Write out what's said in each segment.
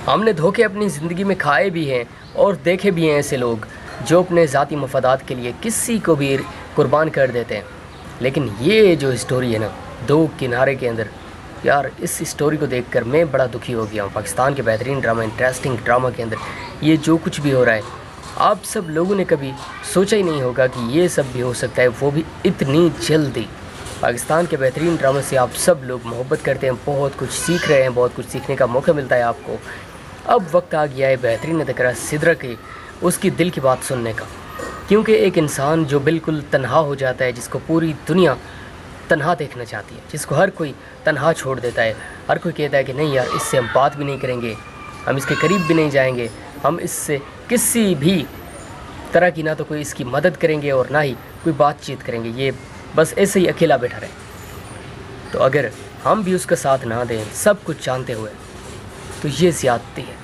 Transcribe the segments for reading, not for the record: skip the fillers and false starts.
ہم نے دھوکے اپنی زندگی میں کھائے بھی ہیں اور دیکھے بھی ہیں ایسے لوگ جو اپنے ذاتی مفادات کے لیے کسی کو بھی قربان کر دیتے ہیں۔ لیکن یہ جو اسٹوری ہے نا، دو کنارے کے اندر، یار اس اسٹوری کو دیکھ کر میں بڑا دکھی ہو گیا ہوں۔ پاکستان کے بہترین ڈرامہ، انٹرسٹنگ ڈرامہ کے اندر یہ جو کچھ بھی ہو رہا ہے، آپ سب لوگوں نے کبھی سوچا ہی نہیں ہوگا کہ یہ سب بھی ہو سکتا ہے، وہ بھی اتنی جلدی۔ پاکستان کے بہترین ڈرامے سے آپ سب لوگ محبت کرتے ہیں، بہت کچھ سیکھ رہے ہیں، بہت کچھ سیکھنے کا موقع ملتا ہے آپ کو۔ اب وقت آ گیا ہے بہترین اداکارہ سدرا کے اس کی دل کی بات سننے کا، کیونکہ ایک انسان جو بالکل تنہا ہو جاتا ہے، جس کو پوری دنیا تنہا دیکھنا چاہتی ہے، جس کو ہر کوئی تنہا چھوڑ دیتا ہے، ہر کوئی کہتا ہے کہ نہیں یار اس سے ہم بات بھی نہیں کریں گے، ہم اس کے قریب بھی نہیں جائیں گے، ہم اس سے کسی بھی طرح کی نہ تو کوئی اس کی مدد کریں گے اور نہ ہی کوئی بات چیت کریں گے، یہ بس ایسے ہی اکیلا بیٹھا رہے۔ تو اگر ہم بھی اس کا ساتھ نہ دیں سب کچھ جانتے ہوئے، تو یہ زیادتی ہے۔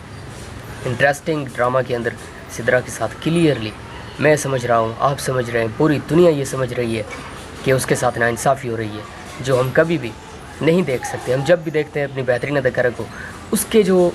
انٹرسٹنگ ڈرامہ کے اندر سدرا کے ساتھ کلیئرلی میں سمجھ رہا ہوں، آپ سمجھ رہے ہیں، پوری دنیا یہ سمجھ رہی ہے کہ اس کے ساتھ ناانصافی ہو رہی ہے، جو ہم کبھی بھی نہیں دیکھ سکتے۔ ہم جب بھی دیکھتے ہیں اپنی بہترین اداکارہ کو، اس کے جو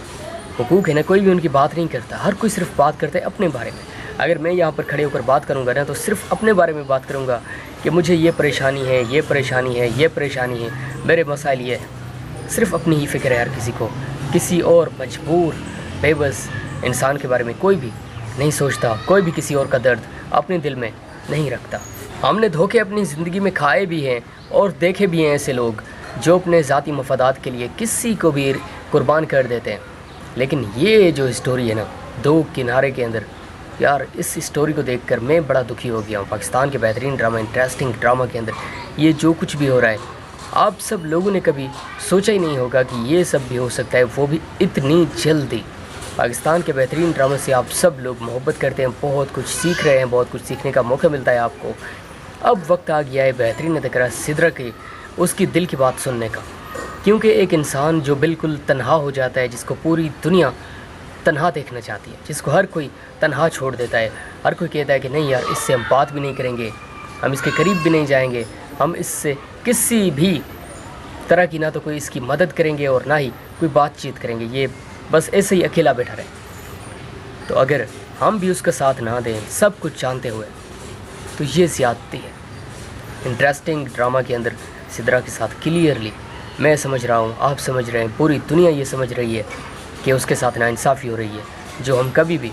حقوق ہیں نا، کوئی بھی ان کی بات نہیں کرتا، ہر کوئی صرف بات کرتا ہے اپنے بارے میں۔ اگر میں یہاں پر کھڑے ہو کر بات کروں گا نا، تو صرف اپنے بارے میں بات کروں گا کہ مجھے یہ پریشانی ہے، یہ پریشانی ہے، یہ پریشانی ہے، میرے مسائل یہ ہے۔ صرف اپنی ہی فکر ہے ہر کسی کو، کسی اور مجبور بے بس انسان کے بارے میں کوئی بھی نہیں سوچتا، کوئی بھی کسی اور کا درد اپنے دل میں نہیں رکھتا۔ ہم نے دھوکے اپنی زندگی میں کھائے بھی ہیں اور دیکھے بھی ہیں ایسے لوگ جو اپنے ذاتی مفادات کے لیے کسی کو بھی قربان کر دیتے ہیں۔ لیکن یہ جو اسٹوری ہے نا، دو کنارے کے اندر، یار اس اسٹوری کو دیکھ کر میں بڑا دکھی ہو گیا ہوں۔ پاکستان کے بہترین ڈرامہ، انٹرسٹنگ ڈرامہ کے اندر یہ جو کچھ بھی ہو رہا ہے، آپ سب لوگوں نے کبھی سوچا ہی نہیں ہوگا کہ یہ سب بھی ہو سکتا ہے، وہ بھی اتنی جلدی۔ پاکستان کے بہترین ڈرامے سے آپ سب لوگ محبت کرتے ہیں، بہت کچھ سیکھ رہے ہیں، بہت کچھ سیکھنے کا موقع ملتا ہے آپ کو۔ اب وقت آ گیا ہے بہترین اداکارہ سدرا کے اس کی دل کی بات سننے کا، کیونکہ ایک انسان جو بالکل تنہا ہو جاتا ہے، جس کو پوری دنیا تنہا دیکھنا چاہتی ہے، جس کو ہر کوئی تنہا چھوڑ دیتا ہے، ہر کوئی کہتا ہے کہ نہیں یار اس سے ہم بات بھی نہیں کریں گے، ہم اس کے قریب بھی نہیں جائیں گے، ہم اس سے کسی بھی طرح کی نہ تو کوئی اس کی مدد کریں گے اور نہ ہی کوئی بات چیت کریں گے، یہ بس ایسے ہی اکیلا بیٹھا رہے۔ تو اگر ہم بھی اس کا ساتھ نہ دیں سب کچھ جانتے ہوئے، تو یہ زیادتی ہے۔ انٹرسٹنگ ڈرامہ کے اندر سدرا کے ساتھ کلیئرلی میں سمجھ رہا ہوں، آپ سمجھ رہے ہیں، پوری دنیا یہ سمجھ رہی ہے کہ اس کے ساتھ ناانصافی ہو رہی ہے، جو ہم کبھی بھی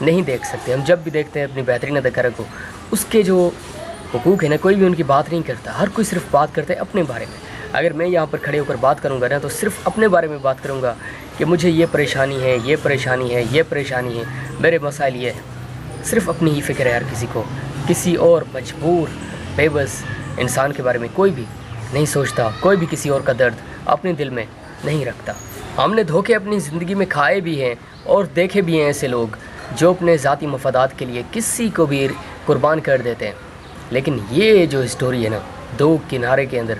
نہیں دیکھ سکتے۔ ہم جب بھی دیکھتے ہیں اپنی بہترین اداکارہ کو، اس کے جو حقوق ہیں نا، کوئی بھی ان کی بات نہیں کرتا، ہر کوئی صرف بات کرتا ہے اپنے بارے میں۔ اگر میں یہاں پر کھڑے ہو کر بات کروں گا نا، تو صرف اپنے بارے میں بات کروں گا کہ مجھے یہ پریشانی ہے، یہ پریشانی ہے، یہ پریشانی ہے، میرے مسائل یہ ہے۔ صرف اپنی ہی فکر ہے ہر کسی کو، کسی اور مجبور بے بس انسان کے بارے میں کوئی بھی نہیں سوچتا، کوئی بھی کسی اور کا درد اپنے دل میں نہیں رکھتا۔ ہم نے دھوکے اپنی زندگی میں کھائے بھی ہیں اور دیکھے بھی ہیں ایسے لوگ جو اپنے ذاتی مفادات کے لیے کسی کو بھی قربان کر دیتے ہیں۔ لیکن یہ جو اسٹوری ہے نا، دو کنارے کے اندر،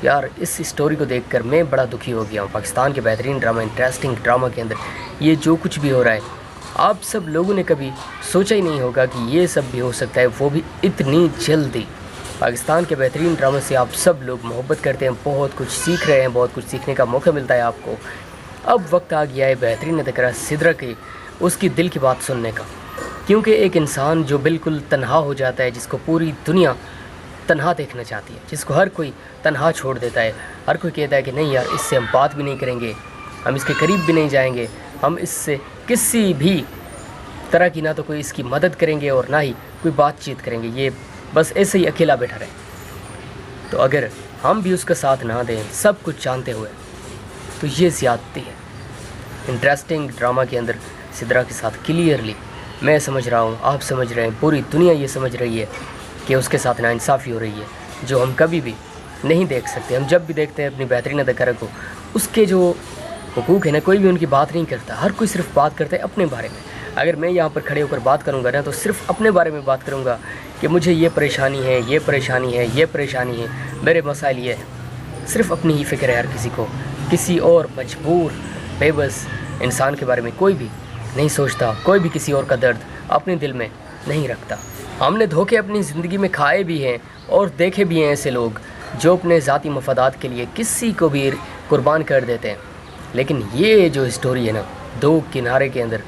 یار اس اسٹوری کو دیکھ کر میں بڑا دکھی ہو گیا ہوں۔ پاکستان کے بہترین ڈرامہ، انٹرسٹنگ ڈرامہ کے اندر یہ جو کچھ بھی ہو رہا ہے، آپ سب لوگوں نے کبھی سوچا ہی نہیں ہوگا کہ یہ سب بھی ہو سکتا ہے، وہ بھی اتنی جلدی۔ پاکستان کے بہترین ڈرامے سے آپ سب لوگ محبت کرتے ہیں، بہت کچھ سیکھ رہے ہیں، بہت کچھ سیکھنے کا موقع ملتا ہے آپ کو۔ اب وقت آ گیا ہے بہترین اداکارہ سدرا کے اس کی دل کی بات سننے کا، کیونکہ ایک انسان جو بالکل تنہا ہو جاتا ہے، جس کو پوری دنیا تنہا دیکھنا چاہتی ہے، جس کو ہر کوئی تنہا چھوڑ دیتا ہے، ہر کوئی کہتا ہے کہ نہیں یار اس سے ہم بات بھی نہیں کریں گے، ہم اس کے قریب بھی نہیں جائیں گے، ہم اس سے کسی بھی طرح کی نہ تو کوئی اس کی مدد کریں گے اور نہ ہی کوئی بات چیت کریں گے، یہ بس ایسے ہی اکیلا بیٹھا رہے۔ تو اگر ہم بھی اس کا ساتھ نہ دیں سب کچھ جانتے ہوئے، تو یہ زیادتی ہے۔ انٹرسٹنگ ڈرامہ کے اندر سدرا کے ساتھ کلیئرلی میں سمجھ رہا ہوں، آپ سمجھ رہے ہیں، پوری دنیا یہ سمجھ رہی ہے کہ اس کے ساتھ ناانصافی ہو رہی ہے، جو ہم کبھی بھی نہیں دیکھ سکتے۔ ہم جب بھی دیکھتے ہیں اپنی بہترین اداکارہ کو، اس کے جو حقوق ہیں نا، کوئی بھی ان کی بات نہیں کرتا، ہر کوئی صرف بات کرتا ہے اپنے بارے میں۔ اگر میں یہاں پر کھڑے ہو کر بات کروں گا نا، تو صرف اپنے بارے میں بات کروں گا کہ مجھے یہ پریشانی ہے، یہ پریشانی ہے، یہ پریشانی ہے، میرے مسائل یہ ہے۔ صرف اپنی ہی فکر ہے ہر کسی کو، کسی اور مجبور بے بس انسان کے بارے میں کوئی بھی نہیں سوچتا، کوئی بھی کسی اور کا درد اپنے دل میں نہیں رکھتا۔ ہم نے دھوکے اپنی زندگی میں کھائے بھی ہیں اور دیکھے بھی ہیں ایسے لوگ جو اپنے ذاتی مفادات کے لیے کسی کو بھی قربان کر دیتے ہیں۔ لیکن یہ جو اسٹوری ہے نا، دو کنارے کے اندر،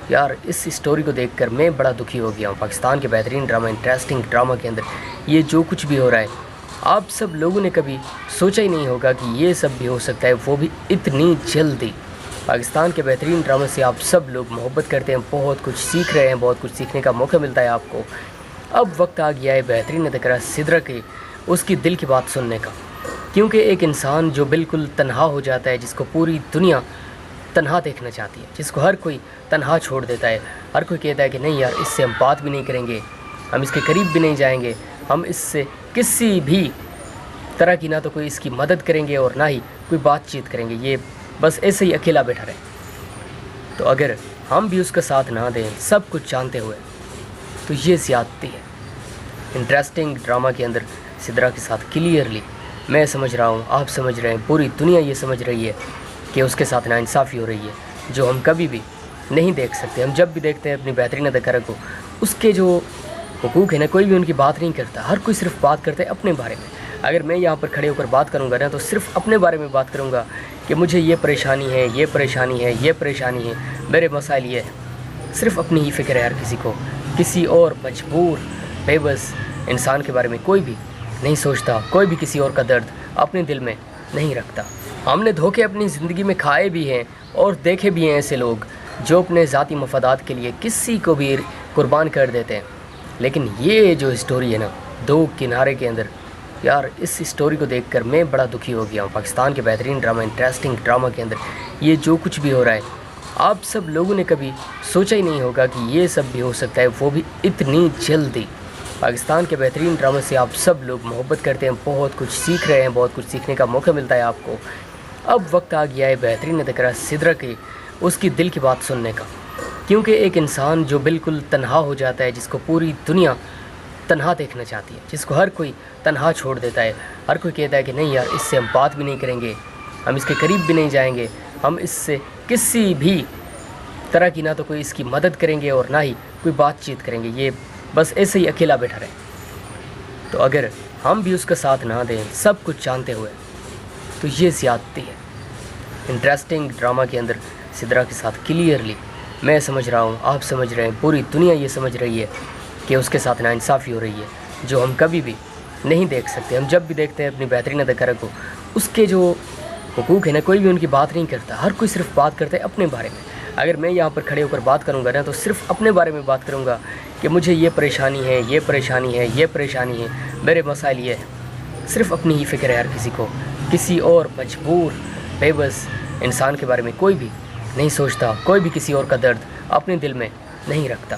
یار اس اسٹوری کو دیکھ کر میں بڑا دکھی ہو گیا ہوں۔ پاکستان کے بہترین ڈرامہ، انٹرسٹنگ ڈرامہ کے اندر یہ جو کچھ بھی ہو رہا ہے، آپ سب لوگوں نے کبھی سوچا ہی نہیں ہوگا کہ یہ سب بھی ہو سکتا ہے، وہ بھی اتنی جلدی۔ پاکستان کے بہترین ڈرامے سے آپ سب لوگ محبت کرتے ہیں، بہت کچھ سیکھ رہے ہیں، بہت کچھ سیکھنے کا موقع ملتا ہے آپ کو۔ اب وقت آ گیا ہے بہترین اداکارہ سدرا کے اس کی دل کی بات سننے کا، کیونکہ ایک انسان جو بالکل تنہا ہو جاتا ہے، جس کو پوری دنیا تنہا دیکھنا چاہتی ہے، جس کو ہر کوئی تنہا چھوڑ دیتا ہے، ہر کوئی کہتا ہے کہ نہیں یار اس سے ہم بات بھی نہیں کریں گے، ہم اس کے قریب بھی نہیں جائیں گے، ہم اس سے کسی بھی طرح کی نہ تو کوئی اس کی مدد کریں گے اور نہ ہی کوئی بات چیت کریں گے، یہ بس ایسے ہی اکیلا بیٹھا رہے۔ تو اگر ہم بھی اس کا ساتھ نہ دیں سب کچھ جانتے ہوئے تو یہ زیادتی ہے۔ انٹرسٹنگ ڈرامہ کے اندر سدرا کے ساتھ کلیئرلی میں سمجھ رہا ہوں، آپ سمجھ رہے ہیں، پوری دنیا یہ سمجھ رہی ہے کہ اس کے ساتھ ناانصافی ہو رہی ہے، جو ہم کبھی بھی نہیں دیکھ سکتے۔ ہم جب بھی دیکھتے ہیں اپنی بہترین اداکارہ کو، اس کے جو حقوق ہیں نا، کوئی بھی ان کی بات نہیں کرتا، ہر کوئی صرف بات کرتا ہے اپنے بارے میں۔ اگر میں یہاں پر کھڑے ہو کر بات کروں گا نا تو صرف اپنے بارے میں بات کروں گا کہ مجھے یہ پریشانی ہے، یہ پریشانی ہے، یہ پریشانی ہے، میرے مسائل یہ ہے۔ صرف اپنی ہی فکر ہے ہر کسی کو، کسی اور مجبور بے بس انسان کے بارے میں کوئی بھی نہیں سوچتا، کوئی بھی کسی اور کا درد اپنے دل میں نہیں رکھتا۔ ہم نے دھوکے اپنی زندگی میں کھائے بھی ہیں اور دیکھے بھی ہیں ایسے لوگ جو اپنے ذاتی مفادات کے لیے کسی کو بھی قربان کر دیتے ہیں، لیکن یہ جو اسٹوری ہے نا، دو کنارے کے اندر، یار اس اسٹوری کو دیکھ کر میں بڑا دکھی ہو گیا ہوں۔ پاکستان کے بہترین ڈرامہ، انٹرسٹنگ ڈرامہ کے اندر یہ جو کچھ بھی ہو رہا ہے، آپ سب لوگوں نے کبھی سوچا ہی نہیں ہوگا کہ یہ سب بھی ہو سکتا ہے، وہ بھی اتنی جلدی۔ پاکستان کے بہترین ڈرامے سے آپ سب لوگ محبت کرتے ہیں، بہت کچھ سیکھ رہے ہیں، بہت کچھ سیکھنے کا موقع ملتا ہے آپ کو۔ اب وقت آ گیا ہے بہترین اداکارہ سدرا کے اس کی دل کی بات سننے کا، کیونکہ ایک انسان جو بالکل تنہا ہو جاتا ہے، جس کو پوری دنیا تنہا دیکھنا چاہتی ہے، جس کو ہر کوئی تنہا چھوڑ دیتا ہے، ہر کوئی کہتا ہے کہ نہیں یار اس سے ہم بات بھی نہیں کریں گے، ہم اس کے قریب بھی نہیں جائیں گے، ہم اس سے کسی بھی طرح کی نہ تو کوئی اس کی مدد کریں گے اور نہ ہی کوئی بات چیت کریں گے، یہ بس ایسے ہی اکیلا بیٹھا رہے۔ تو اگر ہم بھی اس کا ساتھ نہ دیں سب کچھ جانتے ہوئے تو یہ زیادتی ہے۔ انٹرسٹنگ ڈرامہ کے اندر سدرا کے ساتھ کلیئرلی میں سمجھ رہا ہوں، آپ سمجھ رہے ہیں، پوری دنیا یہ سمجھ رہی ہے کہ اس کے ساتھ ناانصافی ہو رہی ہے، جو ہم کبھی بھی نہیں دیکھ سکتے۔ ہم جب بھی دیکھتے ہیں اپنی بہترین اداکارہ کو، اس کے جو حقوق ہیں نا، کوئی بھی ان کی بات نہیں کرتا، ہر کوئی صرف بات کرتا ہے اپنے بارے میں۔ اگر میں یہاں پر کھڑے ہو کر بات کروں گا نا تو صرف اپنے بارے میں بات کروں گا کہ مجھے یہ پریشانی ہے، یہ پریشانی ہے، یہ پریشانی ہے، میرے مسائل یہ ہے۔ صرف اپنی ہی فکر ہے ہر کسی کو، کسی اور مجبور بے بس انسان کے بارے میں کوئی بھی نہیں سوچتا، کوئی بھی کسی اور کا درد اپنے دل میں نہیں رکھتا۔